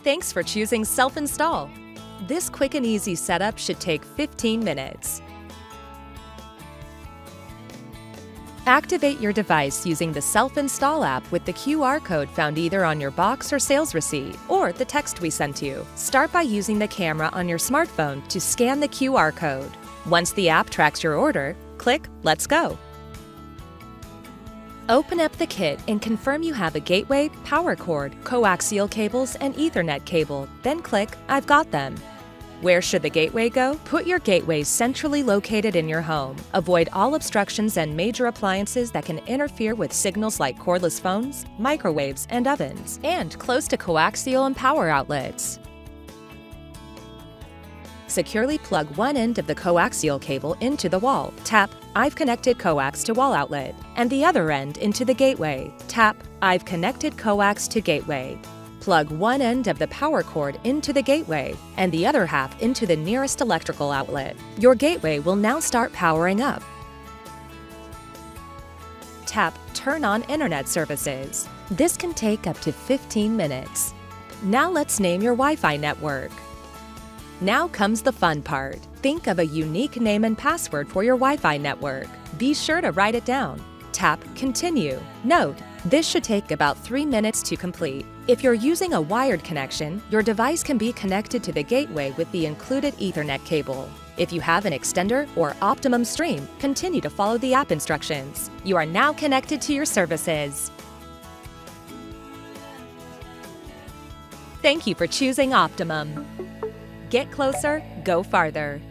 Thanks for choosing Self-Install. This quick and easy setup should take 15 minutes. Activate your device using the Self-Install app with the QR code found either on your box or sales receipt, or the text we sent you. Start by using the camera on your smartphone to scan the QR code. Once the app tracks your order, click Let's Go. Open up the kit and confirm you have a gateway, power cord, coaxial cables, and Ethernet cable, then click I've got them. Where should the gateway go? Put your gateway centrally located in your home. Avoid all obstructions and major appliances that can interfere with signals like cordless phones, microwaves, and ovens, and close to coaxial and power outlets. Securely plug one end of the coaxial cable into the wall. Tap I've connected coax to wall outlet, and the other end into the gateway. Tap I've connected coax to gateway. Plug one end of the power cord into the gateway and the other half into the nearest electrical outlet. Your gateway will now start powering up. Tap Turn on Internet Services. This can take up to 15 minutes. Now let's name your Wi-Fi network. Now comes the fun part. Think of a unique name and password for your Wi-Fi network. Be sure to write it down. Tap Continue. Note, this should take about 3 minutes to complete. If you're using a wired connection, your device can be connected to the gateway with the included Ethernet cable. If you have an extender or Optimum stream, continue to follow the app instructions. You are now connected to your services. Thank you for choosing Optimum. Get closer, go farther.